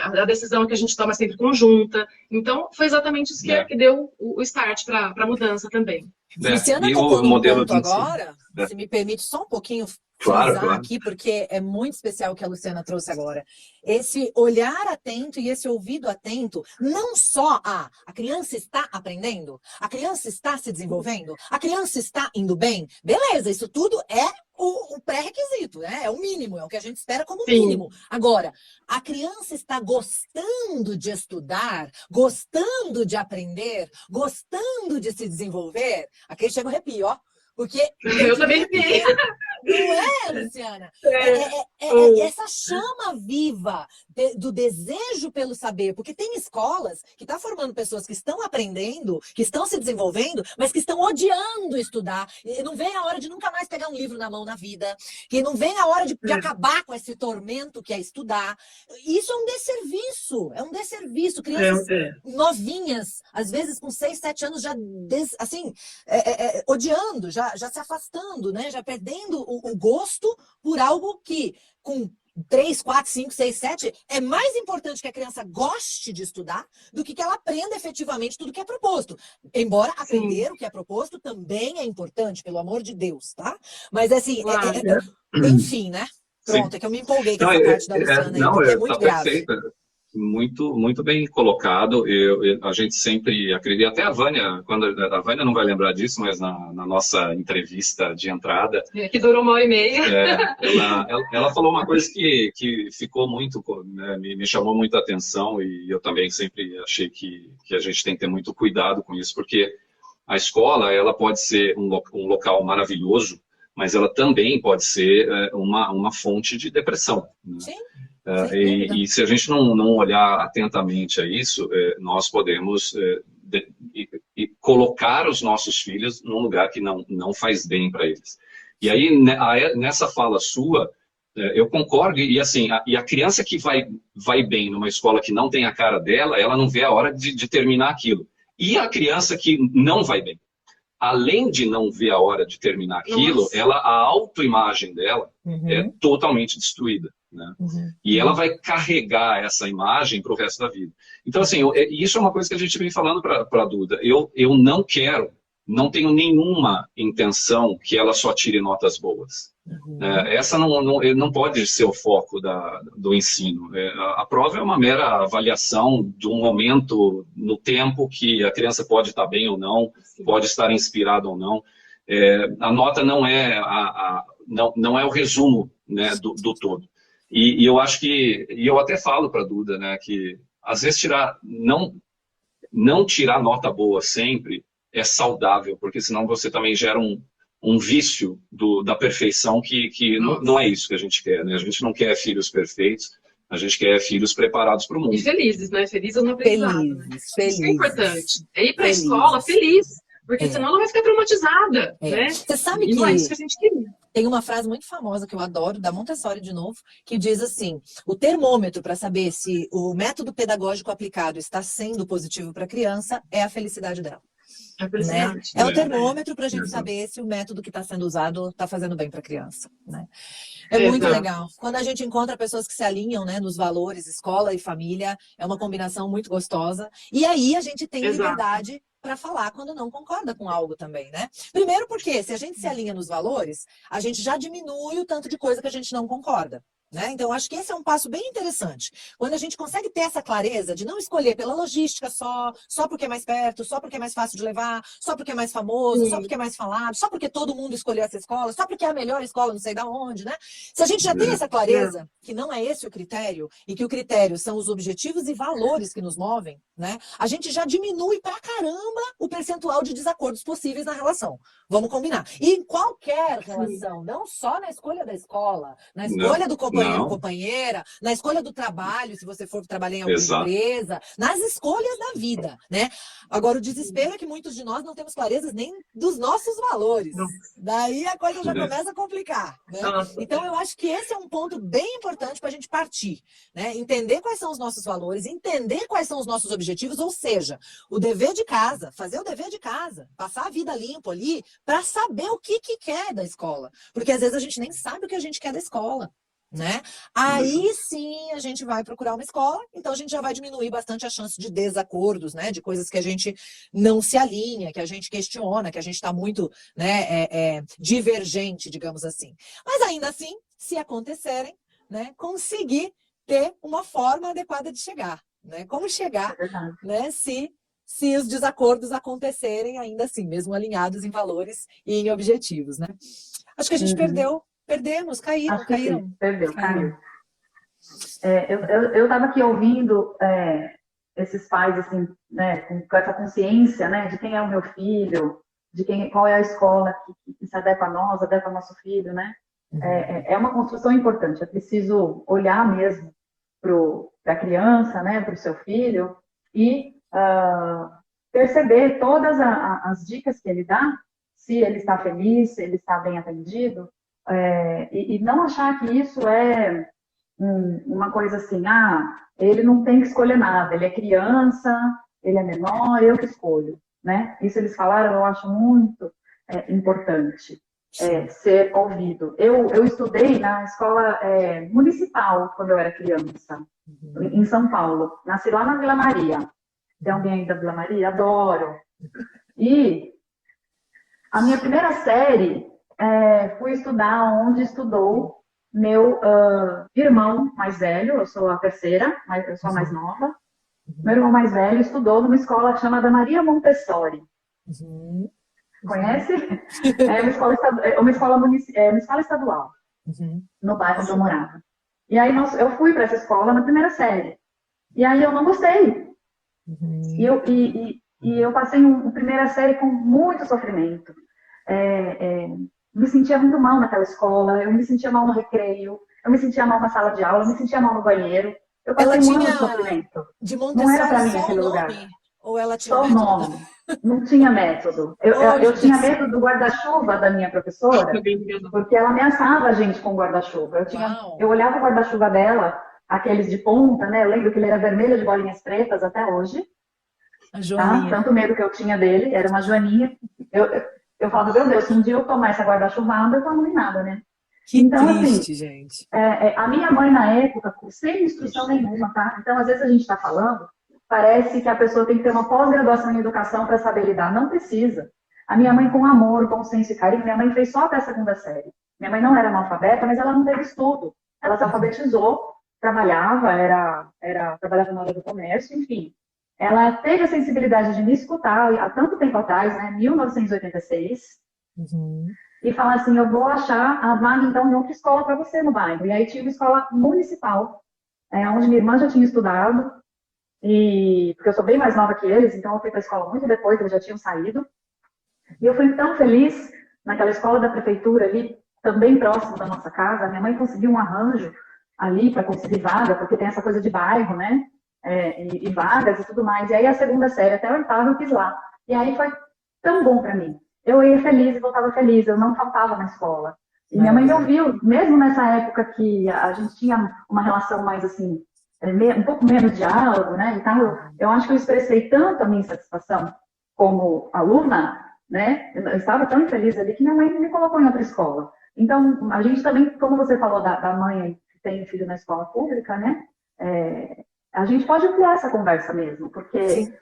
a decisão que a gente toma sempre conjunta. Então, foi exatamente isso que deu o start para a mudança também. Luciana e tocou o num modelo ponto de ensino. agora, se me permite só um pouquinho Claro, frisar claro. aqui, porque é muito especial o que a Luciana trouxe agora. Esse olhar atento e esse ouvido atento, não só a criança está aprendendo, a criança está se desenvolvendo, a criança está indo bem. Beleza, isso tudo é o pré-requisito, né? É o mínimo, é o que a gente espera como mínimo. Agora, a criança está gostando de estudar, gostando de aprender, gostando de se desenvolver. Aqui chega o arrepio, ó. Porque eu também vi. Não é, Luciana? Essa chama viva do desejo pelo saber, porque tem escolas que estão formando pessoas que estão aprendendo, que estão se desenvolvendo, mas que estão odiando estudar, e não vem a hora de nunca mais pegar um livro na mão na vida, que não vem a hora de acabar com esse tormento que é estudar. Isso é um desserviço. Crianças novinhas, às vezes com 6, 7 anos, já odiando, já se afastando, né? Já perdendo o gosto por algo que, com 3, 4, 5, 6, 7, é mais importante que a criança goste de estudar do que ela aprenda efetivamente tudo que é proposto. Embora aprender o que é proposto também é importante, pelo amor de Deus, tá? Mas assim, enfim, né? Pronto, é que eu me empolguei com essa parte da Luciana aí, porque é muito grave. Perfeita. Muito, muito bem colocado. A gente sempre acredita, até a Vânia, a Vânia não vai lembrar disso, mas na nossa entrevista de entrada... Que durou 1h30. Ela falou uma coisa que ficou muito, né, me chamou muita atenção, e eu também sempre achei que a gente tem que ter muito cuidado com isso, porque a escola, ela pode ser um local maravilhoso, mas ela também pode ser uma fonte de depressão, né? Sim. E se a gente não olhar atentamente a isso, nós podemos colocar os nossos filhos num lugar que não faz bem para eles. E aí, nessa fala sua, eu concordo, e assim, a criança que vai bem numa escola que não tem a cara dela, ela não vê a hora de terminar aquilo. E a criança que não vai bem, além de não ver a hora de terminar aquilo, a autoimagem dela é totalmente destruída, né? E ela vai carregar essa imagem para o resto da vida. Então, assim, isso é uma coisa que a gente vem falando para a Duda. Eu não tenho nenhuma intenção que ela só tire notas boas. Essa não pode ser o foco do ensino. A prova é uma mera avaliação de um momento no tempo que a criança pode estar bem ou não, pode estar inspirada ou não. A nota não é o resumo, né, do todo. E eu acho que, e eu até falo para a Duda, né, que às vezes não tirar nota boa sempre é saudável, porque senão você também gera um vício da perfeição que não é isso que a gente quer, né? A gente não quer filhos perfeitos, a gente quer filhos preparados para o mundo. E felizes, né? Felizes no aprendizado. Felizes. Isso é importante. É ir para a escola feliz, porque senão ela vai ficar traumatizada, né? Você sabe que não é isso que a gente queria. Tem uma frase muito famosa que eu adoro, da Montessori de novo, que diz assim: o termômetro para saber se o método pedagógico aplicado está sendo positivo para a criança é a felicidade dela. Né? É o termômetro para a gente saber se o método que está sendo usado está fazendo bem para a criança, né? É muito legal. Quando a gente encontra pessoas que se alinham, né, nos valores, escola e família, é uma combinação muito gostosa. E aí a gente tem liberdade para falar quando não concorda com algo também, né? Primeiro porque se a gente se alinha nos valores, a gente já diminui o tanto de coisa que a gente não concorda. Né? Então, acho que esse é um passo bem interessante. Quando a gente consegue ter essa clareza de não escolher pela logística só porque é mais perto, só porque é mais fácil de levar, só porque é mais famoso, só porque é mais falado, só porque todo mundo escolheu essa escola, só porque é a melhor escola não sei de onde, né? Se a gente já tem essa clareza, que não é esse o critério, e que o critério são os objetivos e valores que nos movem, né? A gente já diminui pra caramba o percentual de desacordos possíveis na relação. Vamos combinar. E em qualquer relação, não só na escolha da escola, na escolha do companheiro, companheira, na escolha do trabalho, se você for trabalhar em alguma empresa, nas escolhas da vida, né? Agora, o desespero é que muitos de nós não temos clareza nem dos nossos valores. Daí a coisa já começa a complicar, né? Então, eu acho que esse é um ponto bem importante para a gente partir, né? Entender quais são os nossos valores, entender quais são os nossos objetivos, ou seja, o dever de casa, fazer o dever de casa, passar a vida limpo ali, para saber o que quer da escola. Porque às vezes a gente nem sabe o que a gente quer da escola. né? Aí sim a gente vai procurar uma escola, então a gente já vai diminuir bastante a chance de desacordos, né? De coisas que a gente não se alinha, que a gente questiona, que a gente está muito, né, divergente, digamos assim. Mas ainda assim, se acontecerem, né, conseguir ter uma forma adequada de chegar, né? Como chegar, É verdade. né? Se os desacordos acontecerem ainda assim, mesmo alinhados em valores e em objetivos, né? Acho que a gente perdemos, Acho que sim, perdeu, caíram. caiu. Eu estava aqui ouvindo esses pais assim, né, com essa consciência, né, de quem é o meu filho, qual é a escola que se adequa a nós, adequa ao nosso filho, né? É uma construção importante. É preciso olhar mesmo para a criança, né, para o seu filho e perceber todas as dicas que ele dá, se ele está feliz, se ele está bem atendido, e não achar que isso é uma coisa assim, ele não tem que escolher nada, ele é criança, ele é menor, eu que escolho, né? Isso eles falaram, eu acho muito importante, ser ouvido. Eu estudei na escola municipal quando eu era criança, em São Paulo, nasci lá na Vila Maria. Tem alguém aí da Vila Maria? Adoro. E a minha primeira série, fui estudar onde estudou meu irmão mais velho, eu sou a terceira, mas eu sou a mais nova. Meu irmão mais velho estudou numa escola chamada Maria Montessori. Conhece? É uma escola estadual, no bairro onde eu morava. E aí eu fui para essa escola na primeira série. E aí eu não gostei. E eu passei uma primeira série com muito sofrimento. Me sentia muito mal naquela escola, eu me sentia mal no recreio, eu me sentia mal na sala de aula, eu me sentia mal no banheiro. Eu passei muito sofrimento. De não era para mim aquele lugar. Ou ela tinha só o nome. Não tinha método. Eu tinha medo do guarda-chuva da minha professora, porque ela ameaçava a gente com o guarda-chuva. Eu olhava o guarda-chuva dela, aqueles de ponta, né? Eu lembro que ele era vermelho de bolinhas pretas até hoje. Tá? Tanto medo que eu tinha dele, era uma joaninha. Eu falava, meu Deus, se um dia eu tomar essa guarda-chuvada, eu tomo em nada, né? Então, triste, assim, gente. A minha mãe, na época, sem instrução nenhuma, tá? Então, às vezes a gente está falando, parece que a pessoa tem que ter uma pós-graduação em educação para saber lidar. Não precisa. A minha mãe, com amor, bom senso e carinho, minha mãe fez só até a segunda série. Minha mãe não era analfabeta, mas ela não teve estudo. Ela se alfabetizou, trabalhava na área do comércio, enfim. Ela teve a sensibilidade de me escutar há tanto tempo atrás, né, 1986, e falar assim, eu vou achar a vaga, então, em outra escola para você no bairro. E aí tinha uma escola municipal, onde minha irmã já tinha estudado, porque eu sou bem mais nova que eles, então eu fui para a escola muito depois, eles já tinham saído. E eu fui tão feliz naquela escola da prefeitura ali, também próximo da nossa casa. Minha mãe conseguiu um arranjo ali para conseguir vaga, porque tem essa coisa de bairro, né? E vagas e tudo mais. E aí a segunda série, até a oitava, eu fiz lá. E aí foi tão bom para mim. Eu ia feliz e voltava feliz, eu não faltava na escola. E minha mãe me ouviu, mesmo nessa época que a gente tinha uma relação mais assim, um pouco menos diálogo, né? Então, eu acho que eu expressei tanto a minha insatisfação como aluna, né? Eu estava tão infeliz ali que minha mãe me colocou em outra escola. Então, a gente também, como você falou da mãe que tem filho na escola pública, né? A gente pode ampliar essa conversa mesmo, porque...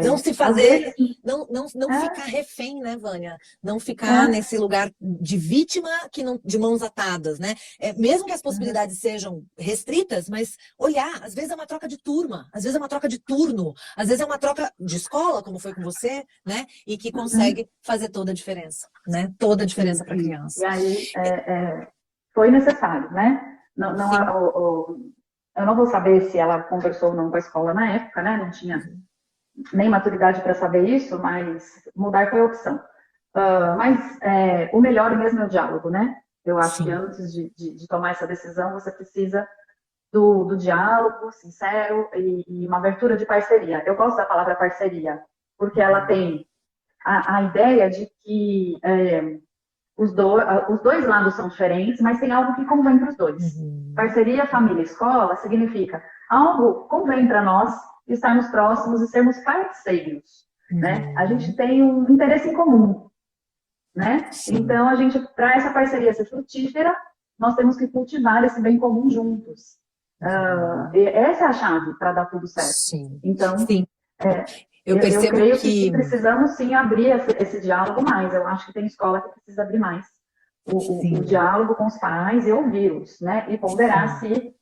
não se fazer, não ficar refém, né, Vânia? Não ficar nesse lugar de vítima de mãos atadas, né? Mesmo que as possibilidades sejam restritas, mas olhar, às vezes é uma troca de turma, às vezes é uma troca de turno, às vezes é uma troca de escola, como foi com você, né? E que consegue fazer toda a diferença, né? Toda a diferença para a criança. E aí, foi necessário, né? Eu não vou saber se ela conversou ou não com a escola na época, né? Não tinha nem maturidade para saber isso, mas mudar foi a opção. Mas o melhor mesmo é o diálogo, né? Eu acho que antes de tomar essa decisão, você precisa do diálogo sincero e uma abertura de parceria. Eu gosto da palavra parceria, porque ela tem a ideia de que os dois lados são diferentes, mas tem algo que convém para os dois. Parceria, família, escola significa algo convém para nós estarmos próximos e sermos parceiros, né? A gente tem um interesse em comum, né? Então, para essa parceria ser frutífera, nós temos que cultivar esse bem comum juntos. E essa é a chave para dar tudo certo. Sim, Então, sim. Eu eu percebo creio que... que precisamos sim abrir esse diálogo mais. Eu acho que tem escola que precisa abrir mais o diálogo com os pais e ouvi-los, né? E ponderar se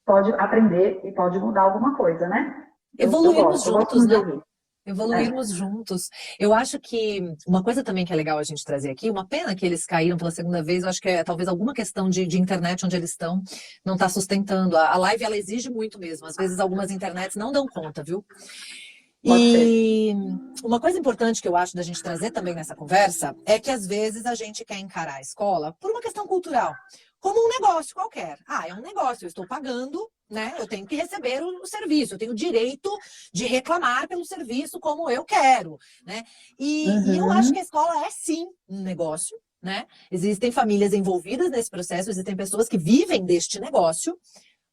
pode aprender e pode mudar alguma coisa, né? Evoluirmos eu gosto juntos, muito de né? ouvir. Evoluirmos juntos. Eu acho que uma coisa também que é legal a gente trazer aqui, uma pena que eles caíram pela segunda vez, eu acho que é talvez alguma questão de internet onde eles estão, não está sustentando. A live, ela exige muito mesmo, às vezes algumas internets não dão conta, viu? E uma coisa importante que eu acho da gente trazer também nessa conversa é que às vezes a gente quer encarar a escola por uma questão cultural, como um negócio qualquer. Ah, é um negócio, eu estou pagando, né? Eu tenho que receber o serviço, eu tenho o direito de reclamar pelo serviço como eu quero, né? E eu acho que a escola é sim um negócio, né? Existem famílias envolvidas nesse processo, existem pessoas que vivem deste negócio,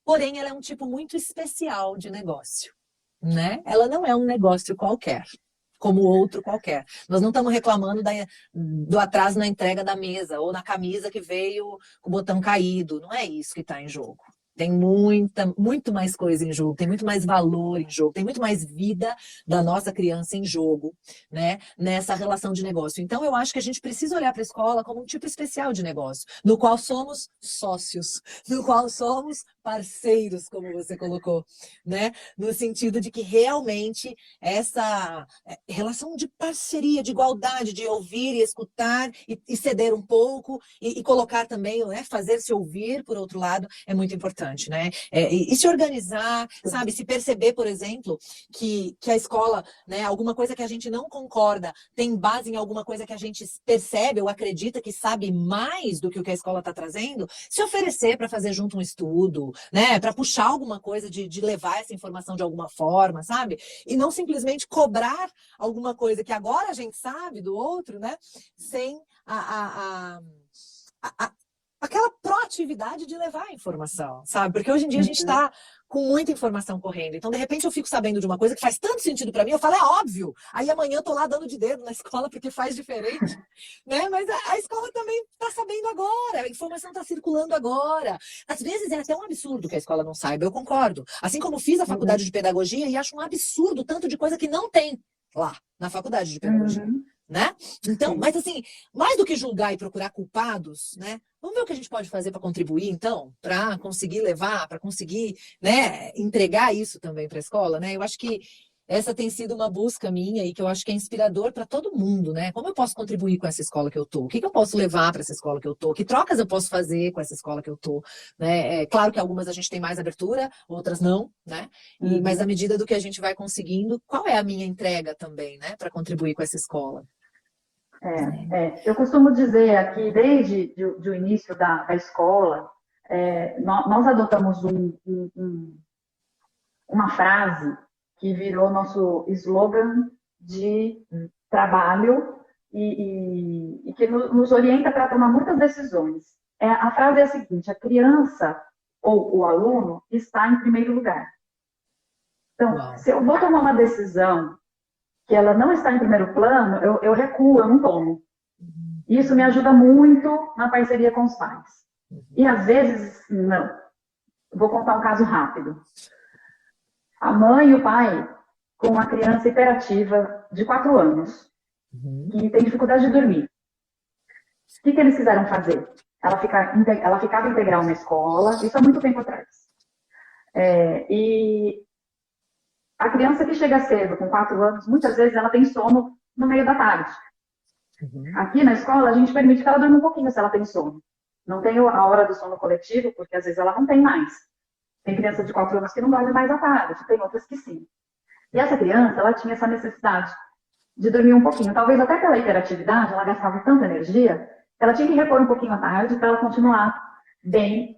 porém ela é um tipo muito especial de negócio, né? Ela não é um negócio qualquer, como outro qualquer. Nós não estamos reclamando do atraso na entrega da mesa ou na camisa que veio com o botão caído. Não é isso que está em jogo. Tem muito mais coisa em jogo, tem muito mais valor em jogo, tem muito mais vida da nossa criança em jogo, né? Nessa relação de negócio. Então, eu acho que a gente precisa olhar para a escola como um tipo especial de negócio, no qual somos sócios, no qual somos parceiros, como você colocou, né? No sentido de que realmente essa relação de parceria, de igualdade, de ouvir e escutar e ceder um pouco e colocar também, né? Fazer-se ouvir, por outro lado, é muito importante. Né? E se organizar, sabe? Se perceber, por exemplo, que a escola, né, alguma coisa que a gente não concorda tem base em alguma coisa que a gente percebe ou acredita que sabe mais do que o que a escola está trazendo, se oferecer para fazer junto um estudo, né? Para puxar alguma coisa de levar essa informação de alguma forma, sabe? E não simplesmente cobrar alguma coisa que agora a gente sabe do outro, né? Sem aquela proatividade de levar a informação, sabe? Porque hoje em dia a gente está com muita informação correndo. Então, de repente, eu fico sabendo de uma coisa que faz tanto sentido para mim, eu falo, é óbvio. Aí amanhã eu tô lá dando de dedo na escola porque faz diferente, né? Mas a escola também está sabendo agora, a informação está circulando agora. Às vezes é até um absurdo que a escola não saiba, eu concordo. Assim como fiz a faculdade de pedagogia e acho um absurdo tanto de coisa que não tem lá na faculdade de pedagogia. Né? Então, mas assim, mais do que julgar e procurar culpados, né? Vamos ver o que a gente pode fazer para contribuir, então, para conseguir levar, para conseguir, né, entregar isso também para a escola, né? Eu acho que essa tem sido uma busca minha e que eu acho que é inspirador para todo mundo, né? Como eu posso contribuir com essa escola que eu tô? O que eu posso levar para essa escola que eu tô? Que trocas eu posso fazer com essa escola que eu tô? Né? É claro que algumas a gente tem mais abertura, outras não, né? Mas à medida do que a gente vai conseguindo, qual é a minha entrega também, né? Para contribuir com essa escola? Eu costumo dizer aqui, desde o início da escola, nós adotamos uma frase que virou nosso slogan de trabalho e que nos orienta para tomar muitas decisões. A frase é a seguinte: a criança ou o aluno está em primeiro lugar. Então, se eu vou tomar uma decisão que ela não está em primeiro plano, eu recuo, eu não tomo. Isso me ajuda muito na parceria com os pais. E às vezes, não. Vou contar um caso rápido. A mãe e o pai com uma criança hiperativa de 4 anos, que tem dificuldade de dormir. O que eles quiseram fazer? Ela ficava integral na escola, isso há muito tempo atrás. E a criança que chega cedo, com 4 anos, muitas vezes ela tem sono no meio da tarde. Aqui na escola, a gente permite que ela durma um pouquinho se ela tem sono. Não tem a hora do sono coletivo, porque às vezes ela não tem mais. Tem criança de 4 anos que não dorme mais à tarde, tem outras que sim. E essa criança, ela tinha essa necessidade de dormir um pouquinho. Talvez até pela hiperatividade, ela gastava tanta energia, ela tinha que repor um pouquinho à tarde para ela continuar bem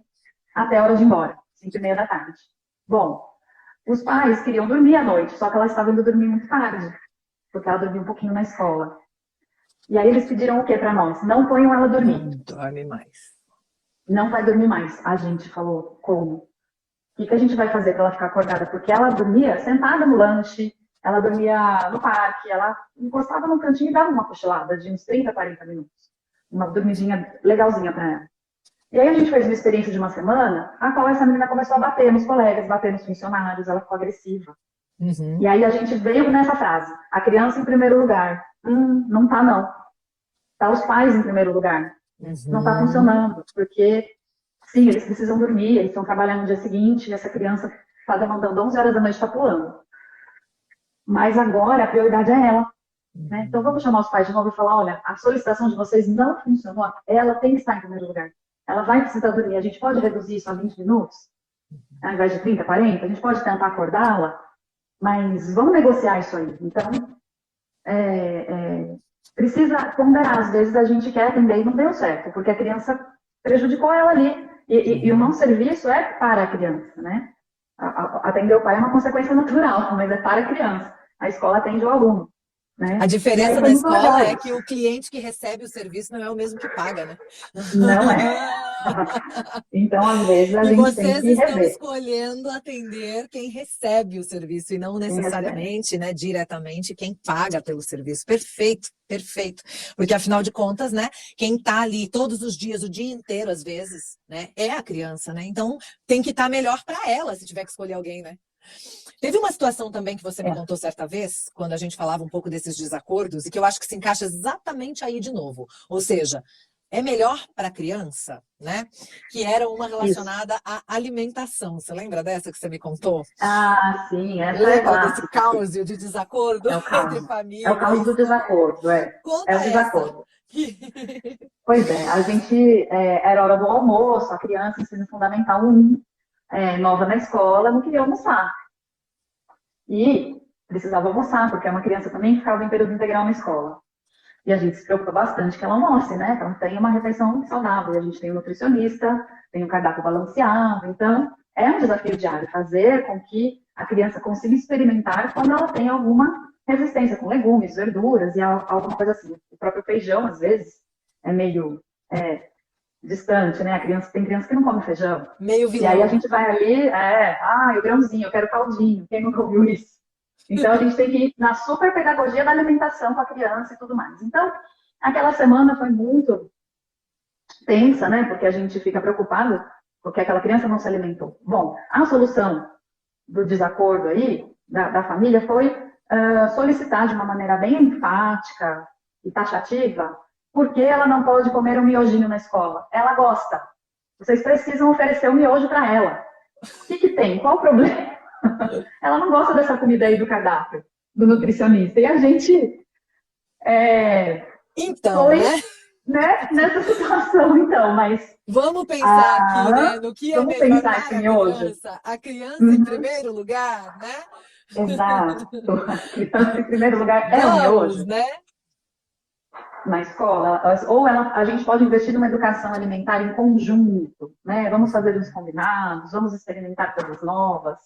até a hora de ir embora, 5h30 da tarde. Bom, os pais queriam dormir à noite, só que ela estava indo dormir muito tarde, porque ela dormia um pouquinho na escola. E aí eles pediram o quê para nós? Não ponham ela dormir. Não dorme mais. Não vai dormir mais. A gente falou, como? O que a gente vai fazer para ela ficar acordada? Porque ela dormia sentada no lanche, ela dormia no parque, ela encostava num cantinho e dava uma cochilada de uns 30, 40 minutos. Uma dormidinha legalzinha para ela. E aí a gente fez uma experiência de uma semana, a qual essa menina começou a bater nos colegas, bater nos funcionários, ela ficou agressiva. Uhum. E aí a gente veio nessa frase, a criança em primeiro lugar. Não tá não. Tá os pais em primeiro lugar. Não tá funcionando, porque sim, eles precisam dormir, eles estão trabalhando no dia seguinte, e essa criança está demandando 11 horas da noite, está pulando. Mas agora a prioridade é ela. Né? Então vamos chamar os pais de novo e falar, olha, a solicitação de vocês não funcionou, ela tem que estar em primeiro lugar. Ela vai precisar dormir, a gente pode reduzir isso a 20 minutos, ao invés de 30, 40, a gente pode tentar acordá-la, mas vamos negociar isso aí. Então, precisa ponderar, às vezes a gente quer atender e não deu certo, porque a criança prejudicou ela ali, e o não serviço é para a criança, né? Atender o pai é uma consequência natural, mas é para a criança. A escola atende o aluno. Né? A diferença na escola é que o cliente que recebe o serviço não é o mesmo que paga, né? Não é. Então, às vezes, a gente tem que rever. E vocês estão escolhendo atender quem recebe o serviço e não necessariamente, né, diretamente quem paga pelo serviço. Perfeito, perfeito. Porque, afinal de contas, né, quem está ali todos os dias, o dia inteiro, às vezes, né, é a criança, né? Então, tem que estar melhor para ela, se tiver que escolher alguém, né? Teve uma situação também que você me contou certa vez, quando a gente falava um pouco desses desacordos, e que eu acho que se encaixa exatamente aí de novo. Ou seja, é melhor para a criança, né? Que era uma relacionada à alimentação. Você lembra dessa que você me contou? Ah, sim. Lembra desse caos de desacordo entre famílias? É o caos do desacordo, Conta é o desacordo. Essa. Pois é, a gente, era hora do almoço, a criança, ensino fundamental 1, nova na escola, não queria almoçar. E precisava almoçar, porque é uma criança também que ficava em período integral na escola. E a gente se preocupa bastante que ela almoce, né? Então tem uma refeição saudável. A gente tem um nutricionista, tem um cardápio balanceado. Então, é um desafio diário fazer com que a criança consiga experimentar quando ela tem alguma resistência com legumes, verduras e alguma coisa assim. O próprio feijão, às vezes, é meio distante, né? Tem criança que não come feijão. Meio vilão. E aí a gente vai ali, o grãozinho, eu quero caldinho, quem nunca ouviu isso? Então a gente tem que ir na super pedagogia da alimentação com a criança e tudo mais. Então, aquela semana foi muito tensa, né? Porque a gente fica preocupado porque aquela criança não se alimentou. Bom, a solução do desacordo aí, da família, foi solicitar de uma maneira bem enfática e taxativa porque ela não pode comer um miojinho na escola. Ela gosta. Vocês precisam oferecer um miojo para ela. O que tem? Qual o problema? Ela não gosta dessa comida aí do cardápio, do nutricionista. E a gente então, foi, né, nessa situação, então, mas... Vamos pensar aqui, né, no que é melhor para a criança. A criança em primeiro lugar, né? Exato. A criança em primeiro lugar é o miojo. Né? Na escola, ou a gente pode investir numa educação alimentar em conjunto, né? Vamos fazer uns combinados, vamos experimentar coisas novas,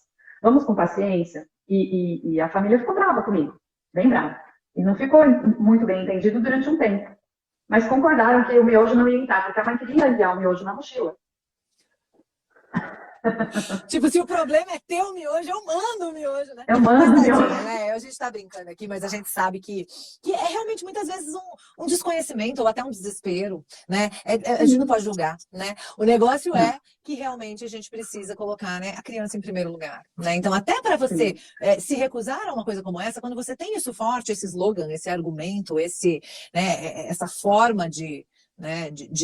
vamos com paciência. E a família ficou brava comigo, bem brava. E não ficou muito bem entendido durante um tempo. Mas concordaram que o miojo não ia entrar, porque a mãe queria enviar o miojo na mochila. Tipo, se o problema é ter o miojo, eu mando o miojo, né? Eu mando o miojo. Né? A gente tá brincando aqui, mas a gente sabe que é realmente muitas vezes um desconhecimento ou até um desespero, né? A gente não pode julgar, né? O negócio é que realmente a gente precisa colocar, né, a criança em primeiro lugar, né? Então, até para você se recusar a uma coisa como essa, quando você tem isso forte, esse slogan, esse argumento, essa forma de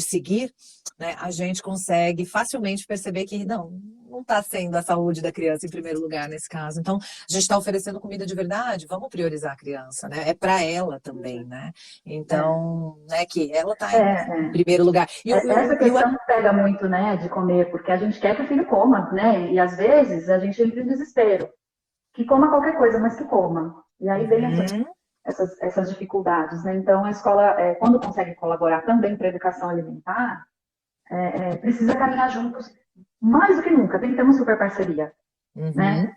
seguir, né, a gente consegue facilmente perceber que não está sendo a saúde da criança em primeiro lugar nesse caso. Então, a gente está oferecendo comida de verdade, vamos priorizar a criança, né? É para ela também, né? Então, né, que ela está em primeiro lugar. Essa questão pega muito, né, de comer, porque a gente quer que o filho coma, né? E às vezes a gente entra em desespero. Que coma qualquer coisa, mas que coma. E aí vem essas dificuldades, né? Então, a escola, quando consegue colaborar também para a educação alimentar, precisa caminhar juntos mais do que nunca. Tem que ter uma super parceria, né?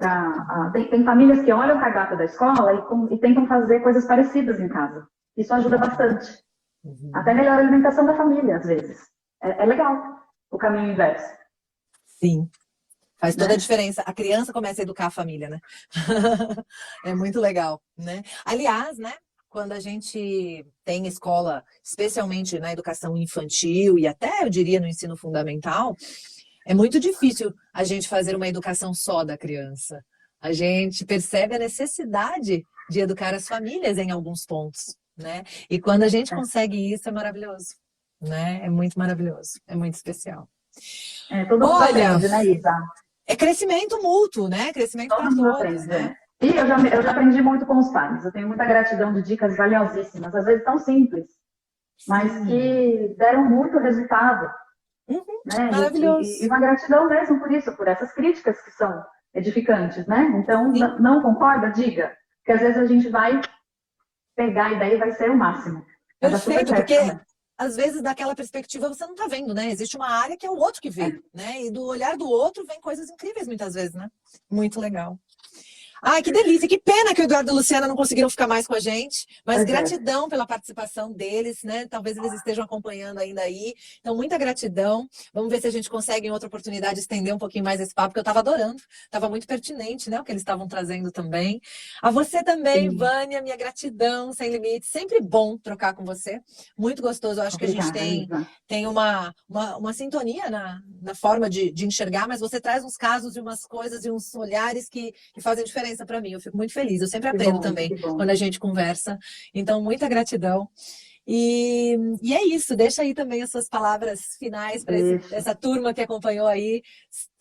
Tem famílias que olham o cardápio da escola e tentam fazer coisas parecidas em casa. Isso ajuda bastante. Até melhora a alimentação da família, às vezes. É legal o caminho inverso. Sim. Faz toda a diferença. A criança começa a educar a família, né? É muito legal, né? Aliás, né? quando a gente tem escola, especialmente na educação infantil e até, eu diria, no ensino fundamental, é muito difícil a gente fazer uma educação só da criança. A gente percebe a necessidade de educar as famílias em alguns pontos, né? E quando a gente consegue isso, é maravilhoso, né? É muito maravilhoso, é muito especial. Todo mundo Olha, aprende, né, Isa? é crescimento mútuo, né? Crescimento para Todo mundo todos, aprende, né? E eu já aprendi muito com os pais. Eu tenho muita gratidão de dicas valiosíssimas, às vezes tão simples, mas que deram muito resultado. Né? Maravilhoso. E uma gratidão mesmo por isso, por essas críticas que são edificantes, né? Então, não concorda? Diga. Porque às vezes a gente vai pegar a ideia e vai ser o máximo. Perfeito, porque às vezes daquela perspectiva você não está vendo, né? Existe uma área que é o outro que vê, né? E do olhar do outro vem coisas incríveis muitas vezes, né? Muito legal. Ai, que delícia, que pena que o Eduardo e a Luciana não conseguiram ficar mais com a gente, mas gratidão pela participação deles, né? Talvez eles estejam acompanhando ainda aí. Então, muita gratidão. Vamos ver se a gente consegue em outra oportunidade estender um pouquinho mais esse papo, que eu estava adorando. Estava muito pertinente, né? O que eles estavam trazendo também. A você também, Sim. Vânia, minha gratidão sem limites. Sempre bom trocar com você. Muito gostoso. Eu acho que a gente tem uma sintonia na forma de enxergar, mas você traz uns casos e umas coisas e uns olhares que fazem diferença para mim, eu fico muito feliz. Eu sempre aprendo também quando a gente conversa. Então, muita gratidão. E é isso, deixa aí também as suas palavras finais para essa turma que acompanhou aí.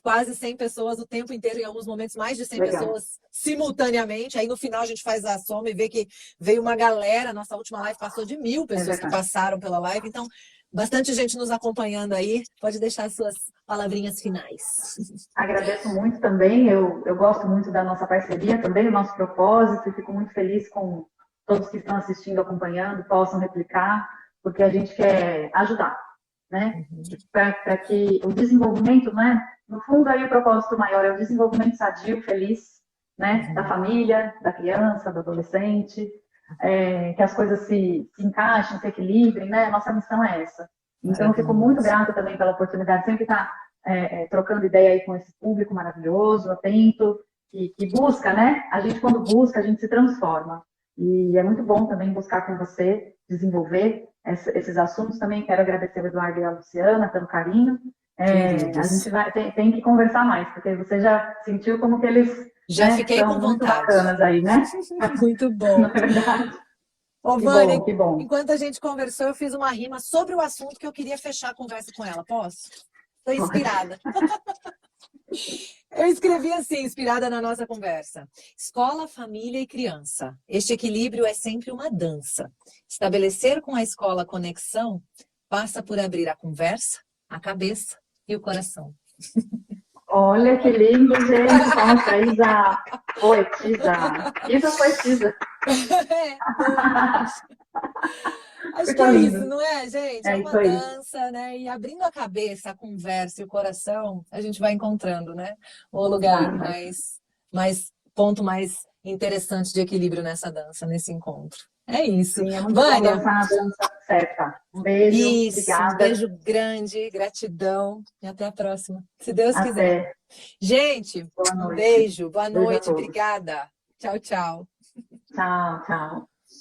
Quase 100 pessoas o tempo inteiro, em alguns momentos mais de 100 pessoas simultaneamente. Aí no final a gente faz a soma e vê que veio uma galera. Nossa última live passou de 1000 pessoas que passaram pela live. Então, bastante gente nos acompanhando aí. Pode deixar as suas palavrinhas finais. Agradeço muito também. Eu gosto muito da nossa parceria também, o nosso propósito. E fico muito feliz com todos que estão assistindo, acompanhando, possam replicar, porque a gente quer ajudar, né? Para que o desenvolvimento, né? No fundo, aí o propósito maior é o desenvolvimento sadio, feliz, né? Da família, da criança, do adolescente, que as coisas se encaixem, se equilibrem, né? A nossa missão é essa. Então, eu fico muito grata também pela oportunidade de sempre estar trocando ideia aí com esse público maravilhoso, atento, que busca, né? A gente, quando busca, a gente se transforma. E é muito bom também buscar com você, desenvolver esses assuntos. Também quero agradecer ao Eduardo e a Luciana pelo carinho. A gente tem que conversar mais, porque você já sentiu como que eles fiquei são com muito vontade. bacanas aí, né? Muito bom. Na verdade. Ô, Vânia, que bom. Enquanto a gente conversou, eu fiz uma rima sobre o assunto que eu queria fechar a conversa com ela. Posso? Estou inspirada. Eu escrevi assim, inspirada na nossa conversa. Escola, família e criança. Este equilíbrio é sempre uma dança. Estabelecer com a escola conexão passa por abrir a conversa, a cabeça e o coração. Olha que lindo, gente. Nossa, Isa, poetisa. Isa poetisa. Acho que é isso, não é, gente? É uma dança, né? E abrindo a cabeça, a conversa e o coração, a gente vai encontrando, né? O lugar ponto mais interessante de equilíbrio nessa dança, nesse encontro. É isso. Sim, é muito Vânia, bom dançar a dança certa. Um beijo, obrigada. Um beijo grande, gratidão e até a próxima, se Deus quiser. Gente, um beijo, boa noite, obrigada. Tchau, tchau. Tchau, tchau.